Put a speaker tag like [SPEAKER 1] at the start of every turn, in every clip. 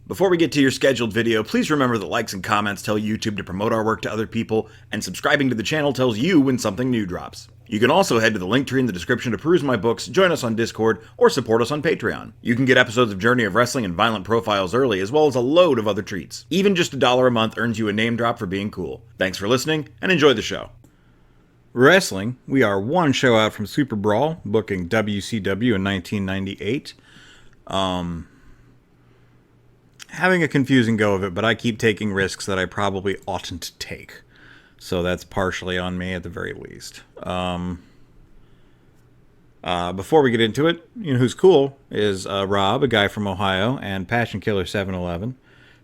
[SPEAKER 1] Before we get to your scheduled video, please remember that likes and comments tell YouTube to promote our work to other people, and subscribing to the channel tells you when something new drops. You can also head to the link tree in the description to peruse my books, join us on Discord, or support us on Patreon. You can get episodes of Journey of Wrestling and Violent Profiles early, as well as a load of other treats. Even just $1 a month earns you a name drop for being cool. Thanks for listening, and enjoy the show. Wrestling, we are one show out from Superbrawl, booking WCW in 1998. Having a confusing go of it, but I keep taking risks that I probably oughtn't to take. So that's partially on me at the very least. Before we get into it, you know who's cool is Rob, a guy from Ohio, and Passion Killer 711.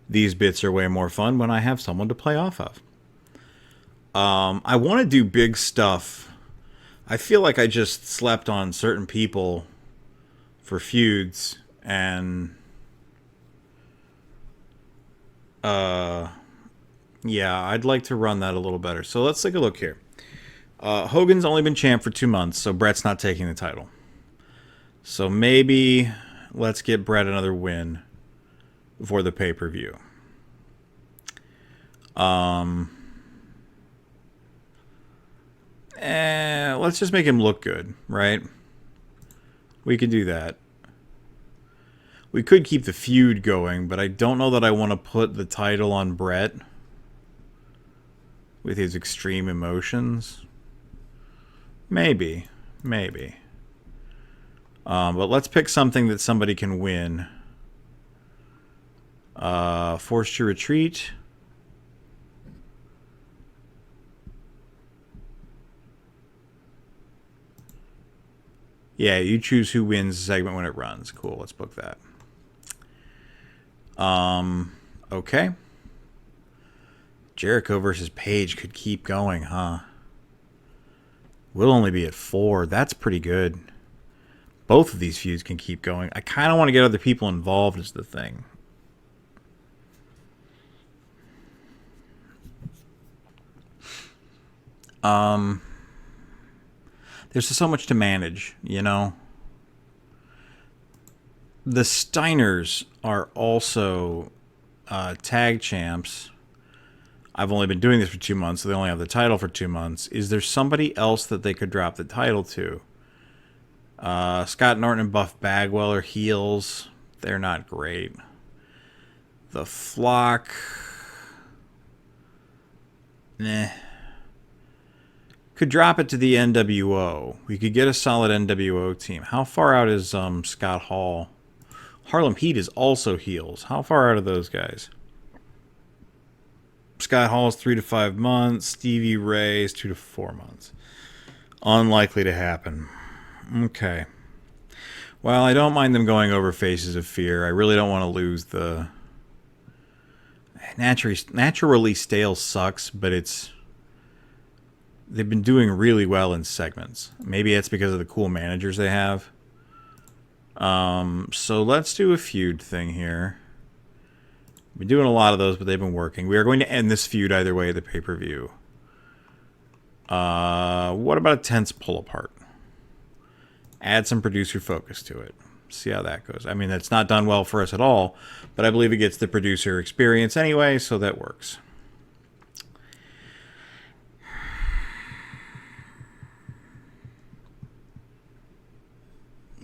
[SPEAKER 1] These bits are way more fun when I have someone to play off of. I want to do big stuff. I feel like I just slept on certain people for feuds, and yeah, I'd like to run that a little better. So let's take a look here. Hogan's only been champ for 2 months, so Bret's not taking the title. So maybe let's get Bret another win before the pay-per-view. Let's just make him look good, right? We could do that. We could keep the feud going, but I don't know that I want to put the title on Bret with his extreme emotions. Maybe. But let's pick something that somebody can win. Forced to retreat. Yeah, you choose who wins the segment when it runs. Cool, let's book that. Okay. Jericho versus Page could keep going, huh? We'll only be at 4. That's pretty good. Both of these feuds can keep going. I kind of want to get other people involved is the thing. There's so much to manage, you know? The Steiners are also tag champs. I've only been doing this for 2 months, so they only have the title for 2 months. Is there somebody else that they could drop the title to? Scott Norton and Buff Bagwell are heels. They're not great. The Flock. Nah. Could drop it to the NWO. We could get a solid NWO team. How far out is Scott Hall? Harlem Heat is also heels. How far out are those guys? Scott Hall is 3 to 5 months. Stevie Ray is 2 to 4 months. Unlikely to happen. Okay. Well, I don't mind them going over Faces of Fear. I really don't want to lose the... Naturally Stale sucks, but it's... They've been doing really well in segments. Maybe it's because of the cool managers they have. So let's do a feud thing here. We've been doing a lot of those, but they've been working. We are going to end this feud either way at the pay-per-view. What about a tense pull-apart? Add some producer focus to it. See how that goes. I mean, that's not done well for us at all, but I believe it gets the producer experience anyway, so that works.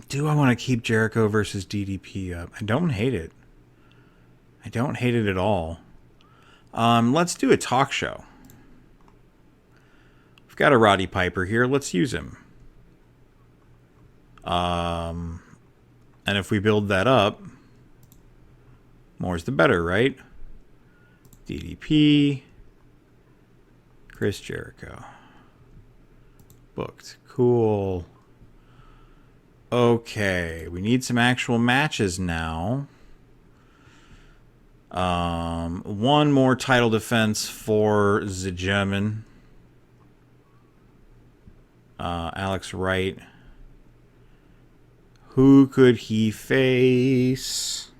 [SPEAKER 1] Do I want to keep Jericho versus DDP up? I don't hate it. I don't hate it at all. Let's do a talk show. We've got a Roddy Piper here. Let's use him. And if we build that up, more's the better, right? DDP. Chris Jericho. Booked. Cool. Okay, we need some actual matches now. One more title defense for the German. Alex Wright. Who could he face?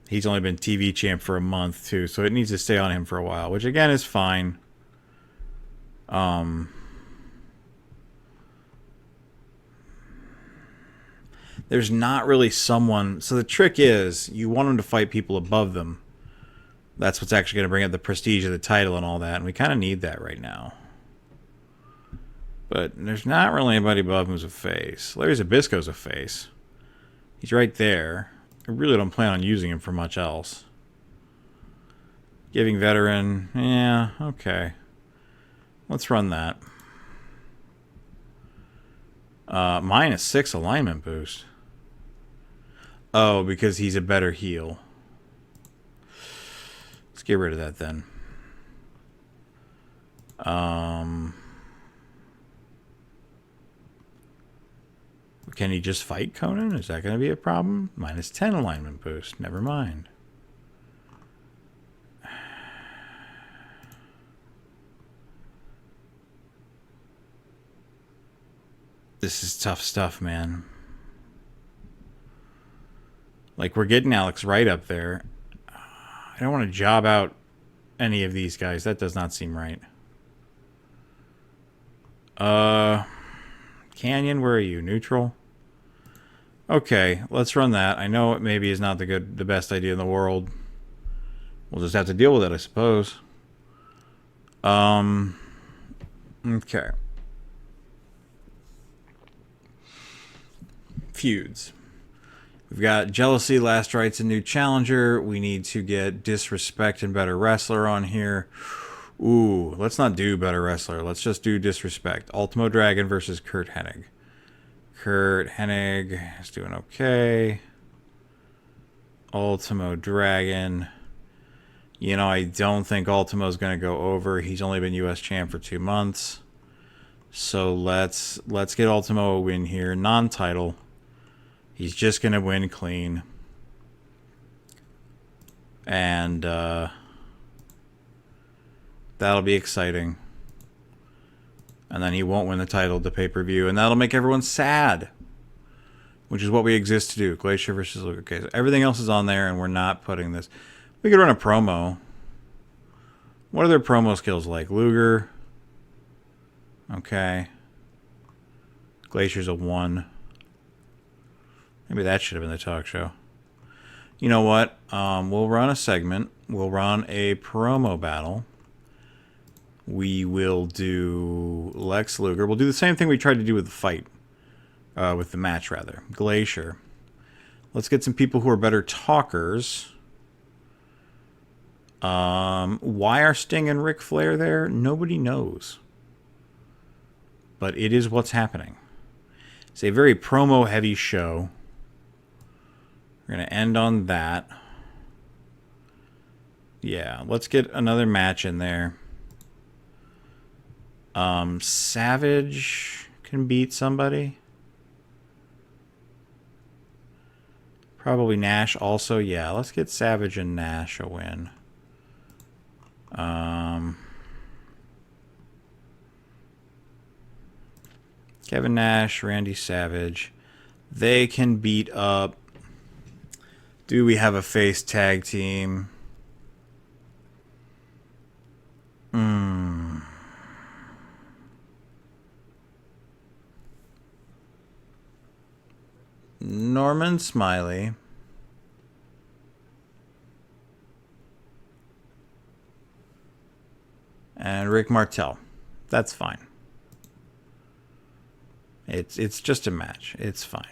[SPEAKER 1] He's only been TV champ for a month, too, so it needs to stay on him for a while, which, again, is fine. there's not really someone. So the trick is you want them to fight people above them. That's what's actually going to bring up the prestige of the title and all that. And we kind of need that right now. But there's not really anybody above him who's a face. Larry Zbyszko's a face. He's right there. I really don't plan on using him for much else. Giving veteran. Yeah, okay. Let's run that. -6 alignment boost. Oh, because he's a better heel. Let's get rid of that then. Can he just fight Conan? Is that going to be a problem? -10 alignment boost. Never mind. This is tough stuff, man. Like, we're getting Alex Wright up there. I don't want to job out any of these guys. That does not seem right. Canyon, where are you? Neutral? Okay, let's run that. I know it maybe is not the best idea in the world. We'll just have to deal with it, I suppose. Okay. Feuds. We've got Jealousy, Last Rites, and New Challenger. We need to get Disrespect and Better Wrestler on here. Ooh, let's not do Better Wrestler. Let's just do Disrespect. Ultimo Dragon versus Kurt Hennig. Kurt Hennig is doing okay. Ultimo Dragon. You know, I don't think Ultimo's going to go over. He's only been U.S. champ for 2 months. So let's get Ultimo a win here. Non-title. He's just going to win clean. And that'll be exciting. And then he won't win the title at the pay-per-view. And that'll make everyone sad. Which is what we exist to do. Glacier versus Luger. Okay, so everything else is on there, and we're not putting this. We could run a promo. What are their promo skills like? Luger. Okay. Glacier's a 1. Maybe that should have been the talk show. You know what? We'll run a segment. We'll run a promo battle. We will do Lex Luger. We'll do the same thing we tried to do with the fight. With the match, rather. Glacier. Let's get some people who are better talkers. Why are Sting and Ric Flair there? Nobody knows. But it is what's happening. It's a very promo-heavy show. We're going to end on that. Yeah, let's get another match in there. Savage can beat somebody. Probably Nash also. Yeah, let's get Savage and Nash a win. Kevin Nash, Randy Savage. They can beat up. Do we have a face tag team? Norman Smiley. And Rick Martel. That's fine. It's just a match. It's fine.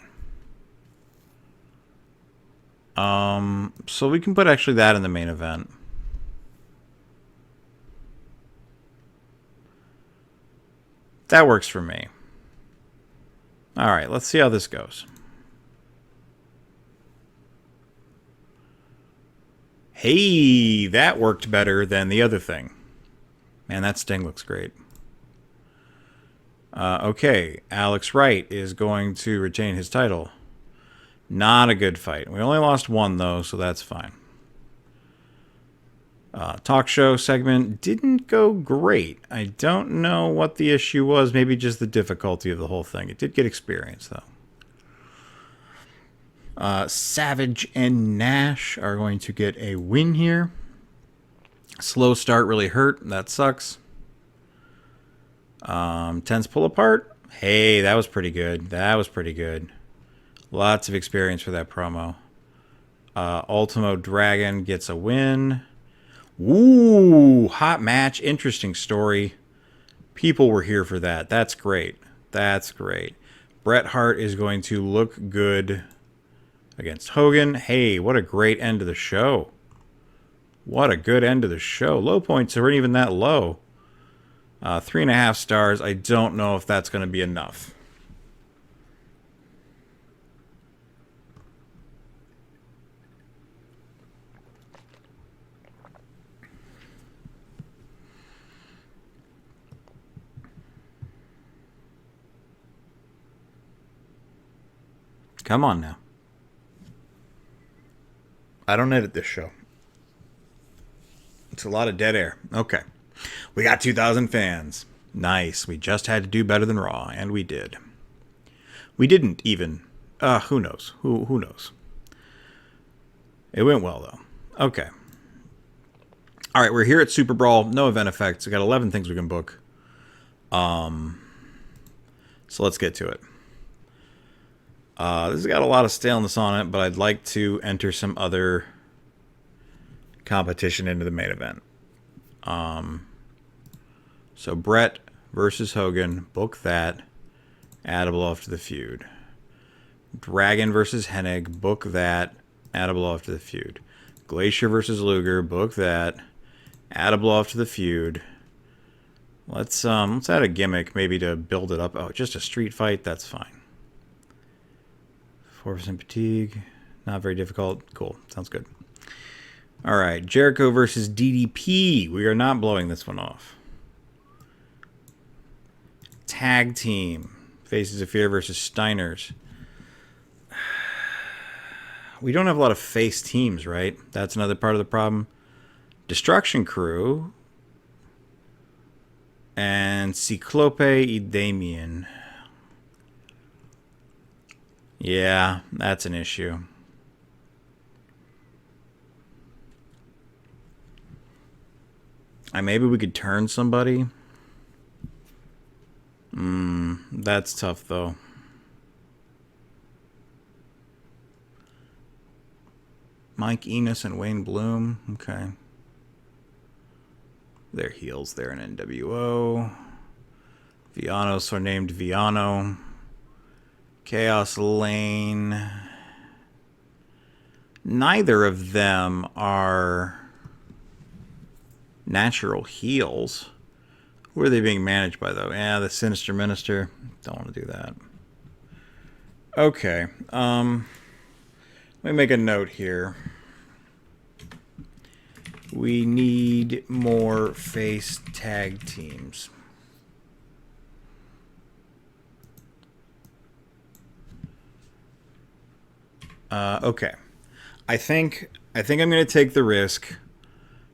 [SPEAKER 1] So we can put actually that in the main event. That works for me. All right, let's see how this goes. Hey, that worked better than the other thing. Man, that Sting looks great. Okay, Alex Wright is going to retain his title. Not a good fight. We only lost 1, though, so that's fine. Talk show segment didn't go great. I don't know what the issue was. Maybe just the difficulty of the whole thing. It did get experience, though. Savage and Nash are going to get a win here. Slow start really hurt. That sucks. Tense pull apart. Hey, that was pretty good. That was pretty good. Lots of experience for that promo. Ultimo Dragon gets a win. Ooh, hot match. Interesting story. People were here for that. That's great. That's great. Bret Hart is going to look good against Hogan. Hey, what a great end to the show. What a good end to the show. Low points aren't even that low. 3.5 stars. I don't know if that's going to be enough. Come on now. I don't edit this show. It's a lot of dead air. Okay. We got 2,000 fans. Nice. We just had to do better than Raw, and we did. We didn't even. Who knows? Who knows? It went well, though. Okay. All right, we're here at Superbrawl. No event effects. We got 11 things we can book. So let's get to it. This has got a lot of staleness on it, but I'd like to enter some other competition into the main event. So Bret versus Hogan, book that. Add a blow off to the feud. Dragon versus Hennig, book that. Add a blow off to the feud. Glacier versus Luger, book that. Add a blow off to the feud. Let's add a gimmick maybe to build it up. Oh, just a street fight, that's fine. 4% fatigue. Not very difficult. Cool. Sounds good. All right. Jericho versus DDP. We are not blowing this one off. Tag team. Faces of Fear versus Steiners. We don't have a lot of face teams, right? That's another part of the problem. Destruction Crew. And Ciclope y Damien. Yeah, that's an issue. Maybe we could turn somebody. That's tough, though. Mike Enos and Wayne Bloom. Okay. They're heels there in NWO. Vianos are named Viano. Chaos Lane. Neither of them are natural heels. Who are they being managed by, though? Yeah, the Sinister Minister. Don't want to do that. Okay. Let me make a note here. We need more face tag teams. Okay. I think I'm going to take the risk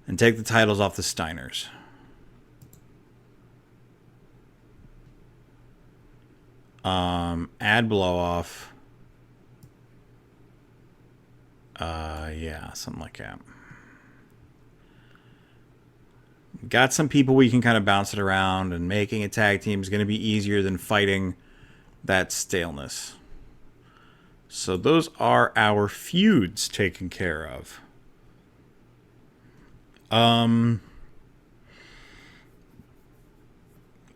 [SPEAKER 1] and take the titles off the Steiners. Add blow off. Yeah, something like that. Got some people we can kind of bounce it around, and making a tag team is going to be easier than fighting that staleness. So those are our feuds taken care of.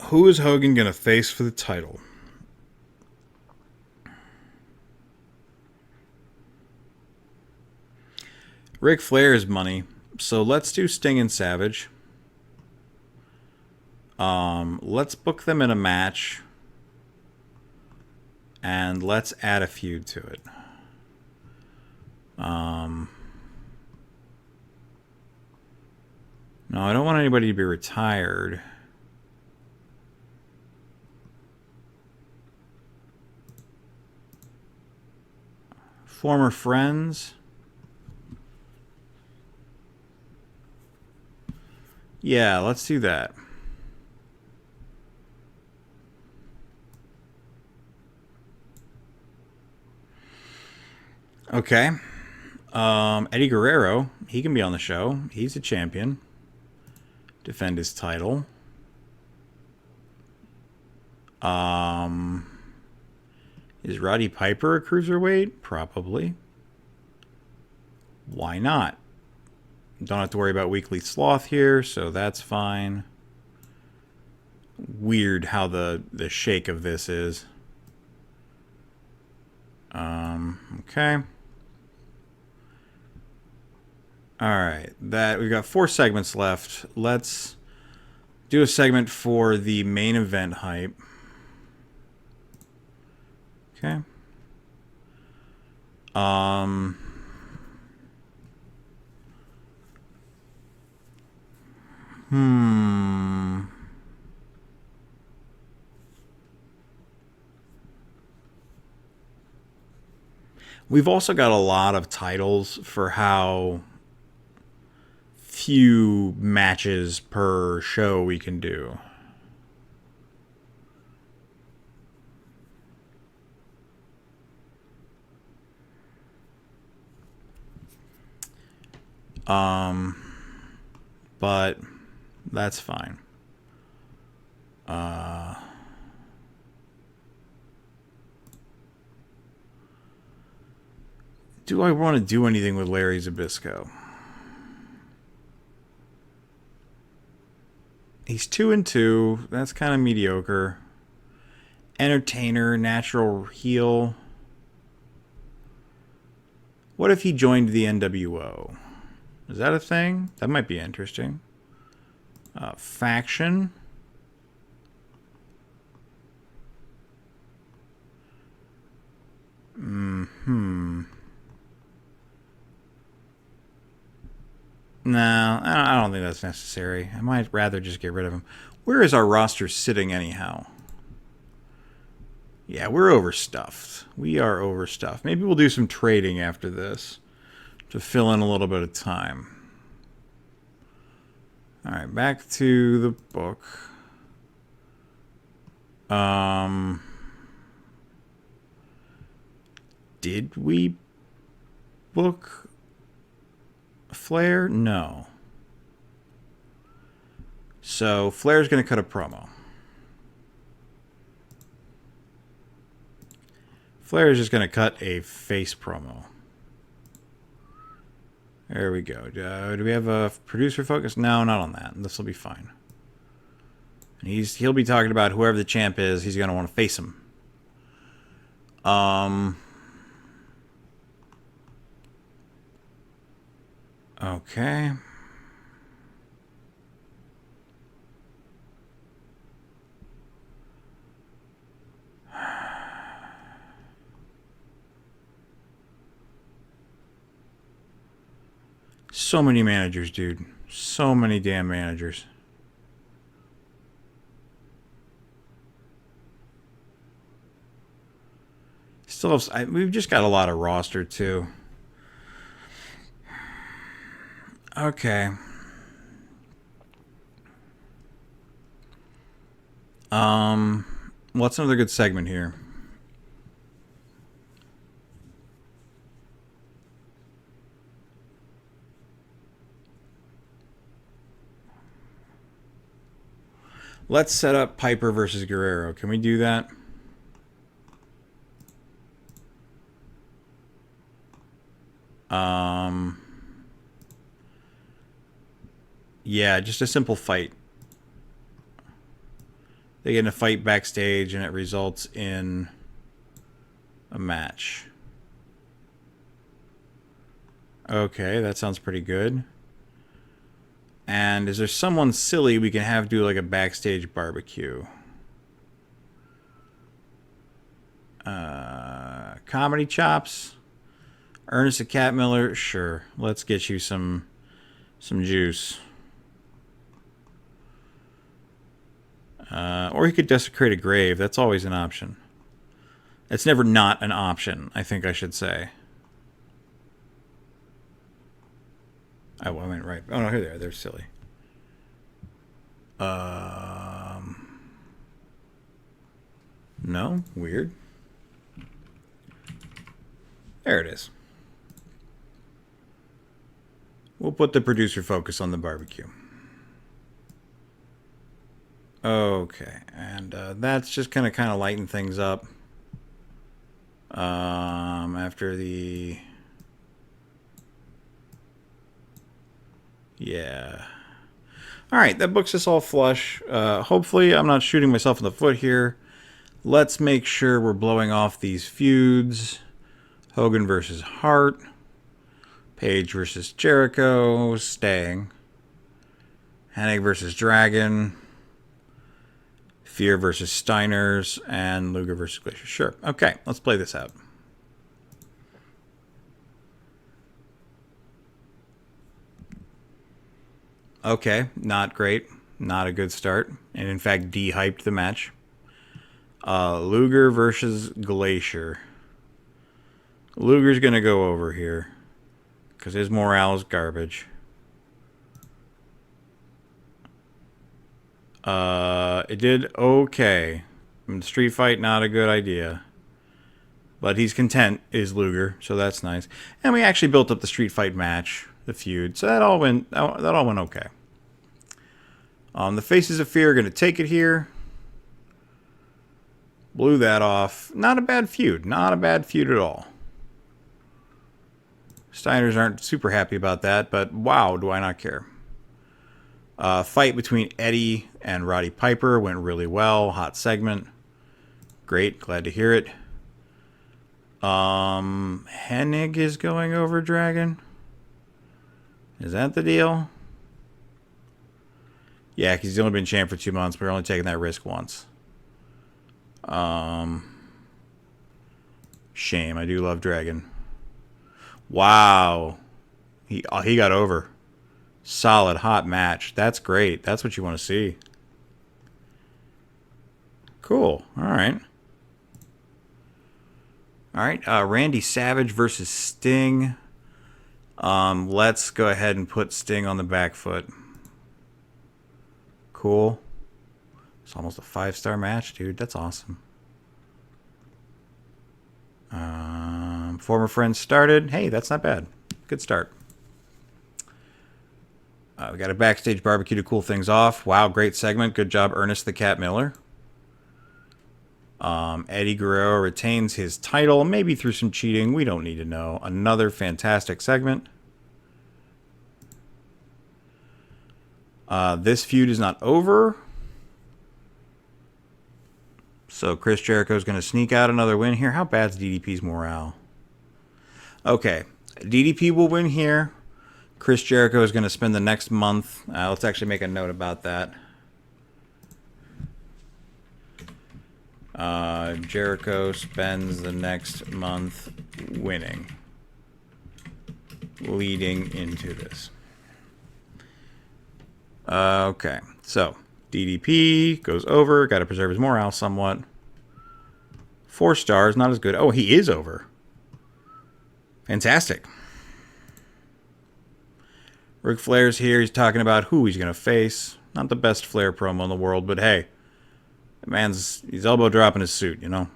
[SPEAKER 1] Who is Hogan going to face for the title? Ric Flair is money. So let's do Sting and Savage. Let's book them in a match. And let's add a feud to it. No, I don't want anybody to be retired. Former friends. Yeah, let's do that. Okay. Eddie Guerrero, he can be on the show. He's a champion. Defend his title. Is Roddy Piper a cruiserweight? Probably. Why not? Don't have to worry about Weekly Sloth here, so that's fine. Weird how the shake of this is. Okay. Alright, we've got 4 segments left. Let's do a segment for the main event hype. Okay. We've also got a lot of titles for how few matches per show we can do. But that's fine. Do I want to do anything with Larry Zbyszko? He's 2-2. That's kind of mediocre. Entertainer, natural heel. What if he joined the NWO? Is that a thing? That might be interesting. Faction. No, I don't think that's necessary. I might rather just get rid of him. Where is our roster sitting anyhow? Yeah, we're overstuffed. We are overstuffed. Maybe we'll do some trading after this to fill in a little bit of time. Alright, back to the book. Did we book Flair? No. So Flair's going to cut a promo. Flair is just going to cut a face promo. There we go. Do we have a producer focus? No, not on that. This will be fine. And he'll be talking about whoever the champ is. He's going to want to face him. Okay. So many managers, dude. So many damn managers. Still have, we've just got a lot of roster, too. Okay. What's another good segment here? Let's set up Piper versus Guerrero. Can we do that? Yeah, just a simple fight. They get in a fight backstage and it results in a match. Okay, that sounds pretty good. And is there someone silly we can have do like a backstage barbecue? Comedy chops? Ernest the Cat Miller? Sure. Let's get you some juice. Or he could desecrate a grave. That's always an option. It's never not an option, I think I should say. Oh, I went right. Oh, no, here they are. They're silly. No? Weird. There it is. We'll put the producer focus on the barbecue. Okay, and that's just gonna kind of lighten things up. After the... Yeah. All right, that books us all flush. Hopefully I'm not shooting myself in the foot here. Let's make sure we're blowing off these feuds. Hogan versus Hart. Page versus Jericho. Staying. Hennig versus Dragon. Fear versus Steiners. And Luger versus Glacier. Sure. Okay, let's play this out. Okay, not great. Not a good start. And in fact, de-hyped the match. Luger versus Glacier. Luger's going to go over here. Because his morale is garbage. It did okay. Street fight, not a good idea. But he's content, is Luger, so that's nice. And we actually built up the street fight match, the feud, so that all went okay. The Faces of Fear are going to take it here. Blew that off. Not a bad feud. Not a bad feud at all. Steiners aren't super happy about that, but wow, do I not care. Fight between Eddie and Roddy Piper went really well. Hot segment. Great. Glad to hear it. Hennig is going over Dragon. Is that the deal? Yeah, because he's only been champ for 2 months. We're only taking that risk once. Shame. I do love Dragon. Wow. He got over. Solid, hot match. That's great. That's what you want to see. Cool. All right. All right. Randy Savage versus Sting. Let's go ahead and put Sting on the back foot. Cool. It's almost a 5-star match, dude. That's awesome. Former friends started. Hey, that's not bad. Good start. We got a backstage barbecue to cool things off. Wow, great segment. Good job, Ernest the Cat Miller. Eddie Guerrero retains his title, maybe through some cheating. We don't need to know. Another fantastic segment. This feud is not over. So Chris Jericho is going to sneak out another win here. How bad's DDP's morale? Okay, DDP will win here. Chris Jericho is going to spend the next month. Let's actually make a note about that. Jericho spends the next month winning, leading into this. Okay, so DDP goes over. Got to preserve his morale somewhat. 4 stars, not as good. Oh, he is over. Fantastic. Ric Flair's here. He's talking about who he's going to face. Not the best Flair promo in the world, but hey, the he's elbow dropping his suit, you know.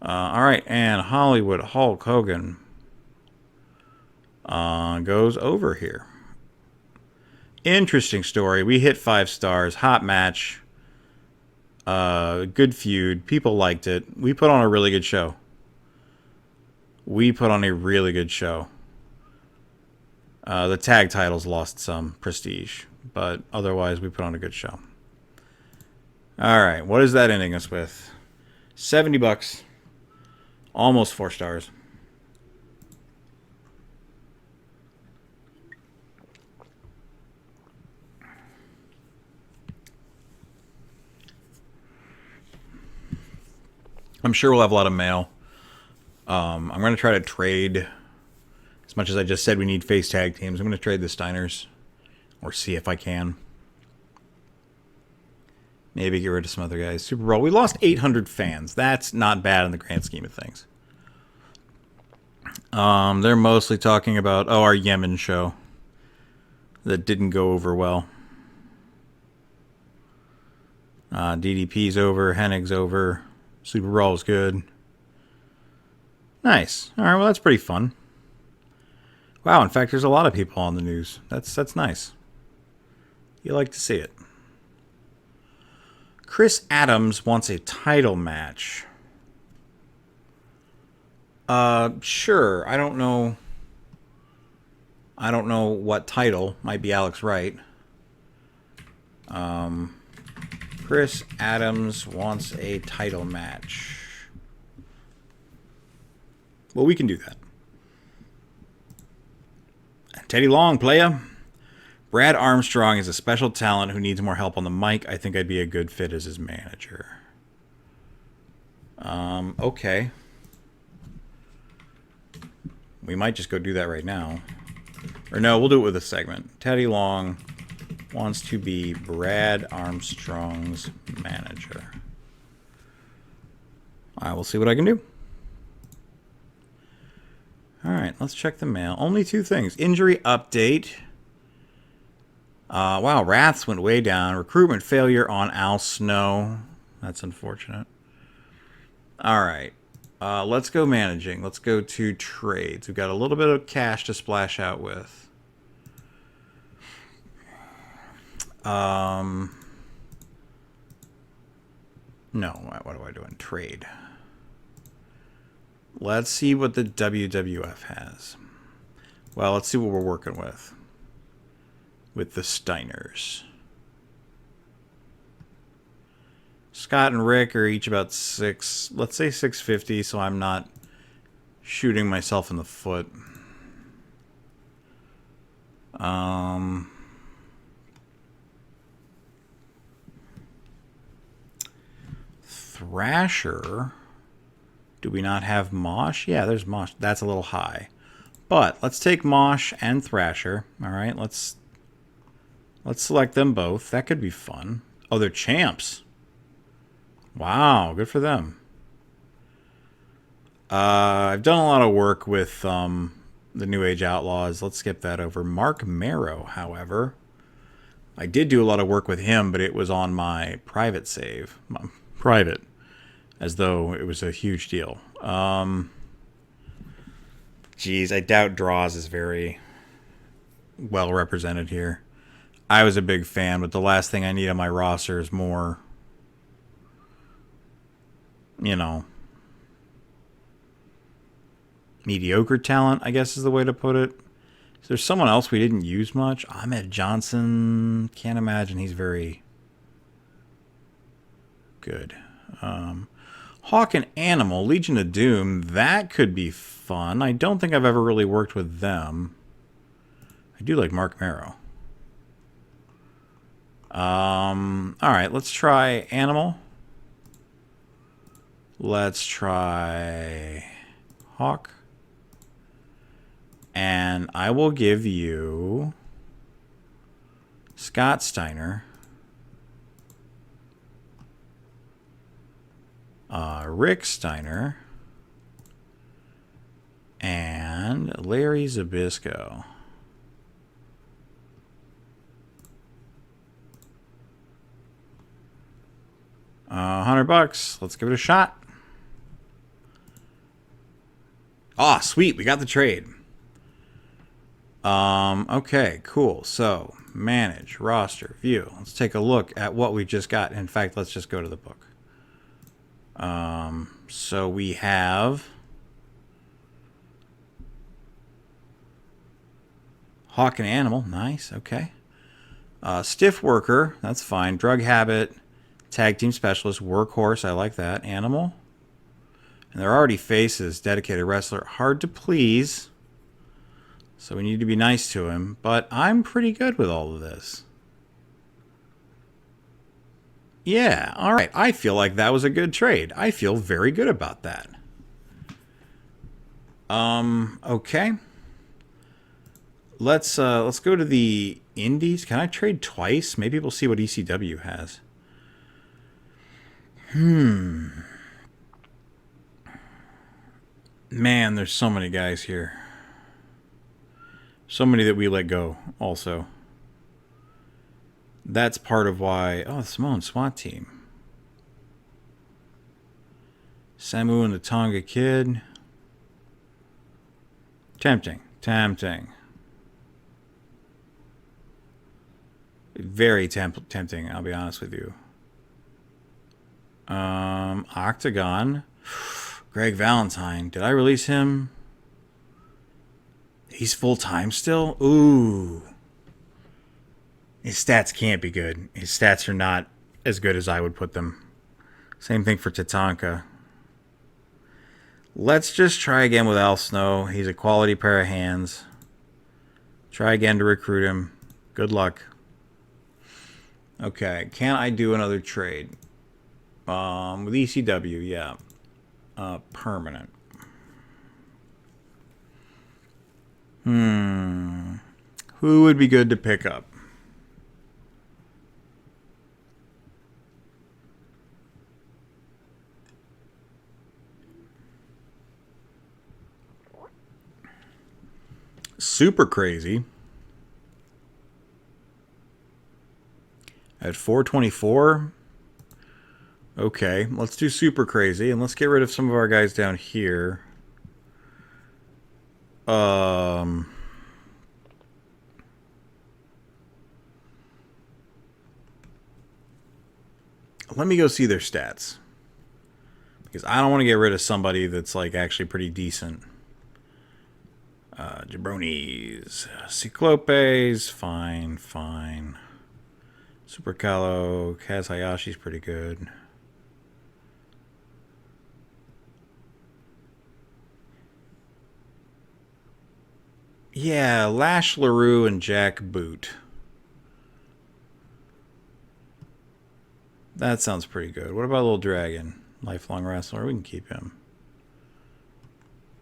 [SPEAKER 1] All right, and Hollywood Hulk Hogan goes over here. Interesting story. We hit 5 stars. Hot match. Good feud. People liked it. We put on a really good show. The tag titles lost some prestige, but otherwise we put on a good show. All right, what is that ending us with? $70. Almost 4 stars. I'm sure we'll have a lot of mail. I'm going to try to trade, as much as I just said we need face tag teams, I'm going to trade the Steiners, or see if I can. Maybe get rid of some other guys. Superbrawl. We lost 800 fans. That's not bad in the grand scheme of things. They're mostly talking about, our Yemen show that didn't go over well. DDP's over. Hennig's over. Superbrawl's good. Nice. All right, well, that's pretty fun. Wow, in fact, there's a lot of people on the news. That's nice. You like to see it. Chris Adams wants a title match. Sure. I don't know. I don't know what title. Might be Alex Wright. Chris Adams wants a title match. Well, we can do that. Teddy Long, playa. Brad Armstrong is a special talent who needs more help on the mic. I think I'd be a good fit as his manager. Okay. We might just go do that right now. Or no, we'll do it with a segment. Teddy Long wants to be Brad Armstrong's manager. I will see what I can do. Alright, let's check the mail. Only 2 things. Injury update. Wow, Wraths went way down. Recruitment failure on Al Snow. That's unfortunate. Alright. Let's go managing. Let's go to trades. We've got a little bit of cash to splash out with. No, what do I do in trade? Let's see what the WWF has. Well, let's see what we're working with. With the Steiners. Scott and Rick are each about let's say 650, so I'm not shooting myself in the foot. Thrasher. Do we not have Mosh? Yeah, there's Mosh. That's a little high. But let's take Mosh and Thrasher. All right, let's select them both. That could be fun. Oh, they're champs. Wow, good for them. I've done a lot of work with the New Age Outlaws. Let's skip that over. Mark Marrow, however. I did do a lot of work with him, but it was on my private save. Private. As though it was a huge deal. Geez, I doubt Draws is very well represented here. I was a big fan, but the last thing I need on my roster is more, you know, mediocre talent, I guess is the way to put it. Is there someone else we didn't use much? Ahmed Johnson. Can't imagine he's very good. Hawk and Animal, Legion of Doom, that could be fun. I don't think I've ever really worked with them. I do like Mark Marrow. Alright, let's try Animal. Let's try Hawk. And I will give you Scott Steiner. Rick Steiner, and Larry Zbyszko. $100. Let's give it a shot. Ah, sweet. We got the trade. Okay, cool. So, manage, roster, view. Let's take a look at what we just got. In fact, let's just go to the book. So we have Hawk and Animal. Nice. Okay. Stiff Worker. That's fine. Drug Habit. Tag Team Specialist. Workhorse. I like that. Animal. And they're already faces. Dedicated Wrestler. Hard to please. So we need to be nice to him. But I'm pretty good with all of this. Yeah, all right. I feel like that was a good trade. I feel very good about that. Okay. Let's go to the Indies. Can I trade twice? Maybe we'll see what ECW has. Man, there's so many guys here. So many that we let go also. That's part of why... Oh, the Samoan SWAT team. Samu and the Tonga Kid. Tempting. Tempting. Very tempting, I'll be honest with you. Octagon. Greg Valentine. Did I release him? He's full-time still? Ooh. His stats can't be good. His stats are not as good as I would put them. Same thing for Tatanka. Let's just try again with Al Snow. He's a quality pair of hands. Try again to recruit him. Good luck. Okay, can I do another trade? With ECW, yeah. Permanent. Who would be good to pick up? Super Crazy. At 424. Okay, let's do Super Crazy, and let's get rid of some of our guys down here. Let me go see their stats. Because I don't want to get rid of somebody that's like actually pretty decent. Jabronis. Cyclopes. Fine. Super Calo. Kaz Hayashi's pretty good. Yeah, Lash LaRue and Jack Boot. That sounds pretty good. What about Little Dragon? Lifelong wrestler. We can keep him.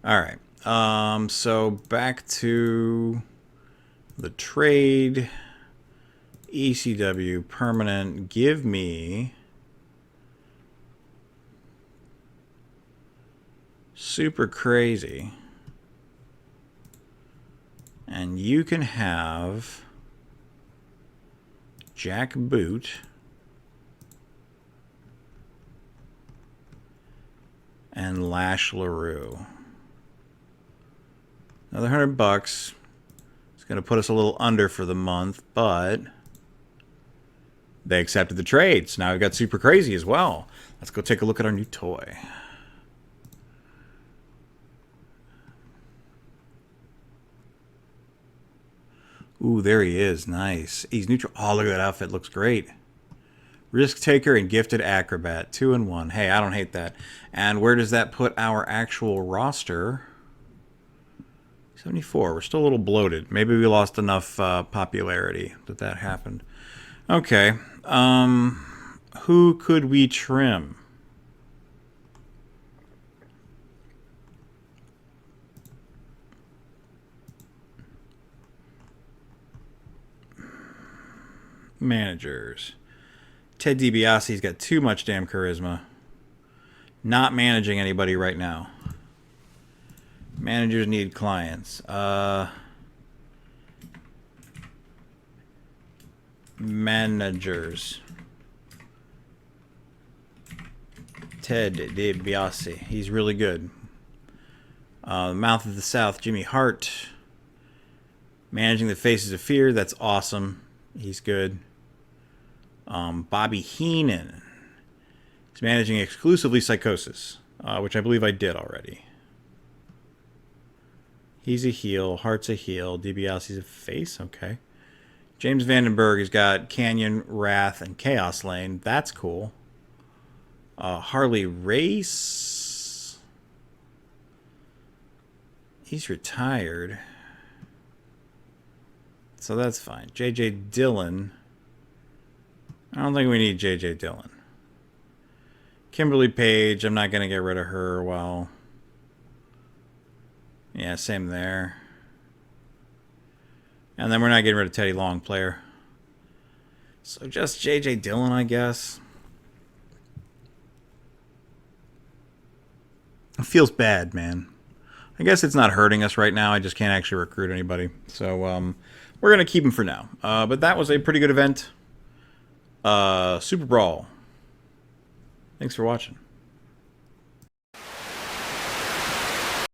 [SPEAKER 1] Alright. So back to the trade. ECW permanent. Give me Super Crazy. And you can have Jack Boot and Lash LaRue. Another $100. It's going to put us a little under for the month, but they accepted the trade. So now we've got Super Crazy as well. Let's go take a look at our new toy. Ooh, there he is. Nice. He's neutral. Oh, look at that outfit. Looks great. Risk Taker and Gifted Acrobat. 2 in 1. Hey, I don't hate that. And where does that put our actual roster? 74. We're still a little bloated. Maybe we lost enough popularity that happened. Okay. Who could we trim? Managers. Ted DiBiase's got too much damn charisma. Not managing anybody right now. Managers need clients. Managers. Ted DiBiase. He's really good. Mouth of the South, Jimmy Hart. Managing the Faces of Fear. That's awesome. He's good. Bobby Heenan. He's managing exclusively Psychosis, which I believe I did already. He's a heel. Hart's a heel. DiBiase's a face. Okay. James Vandenberg has got Canyon, Wrath, and Chaos Lane. That's cool. Harley Race. He's retired. So that's fine. J.J. Dillon. I don't think we need J.J. Dillon. Kimberly Page. I'm not going to get rid of her. Well, yeah, same there. And then we're not getting rid of Teddy Long, player. So just J.J. Dillon, I guess. It feels bad, man. I guess it's not hurting us right now. I just can't actually recruit anybody. So we're going to keep him for now. But that was a pretty good event. Superbrawl. Thanks for watching.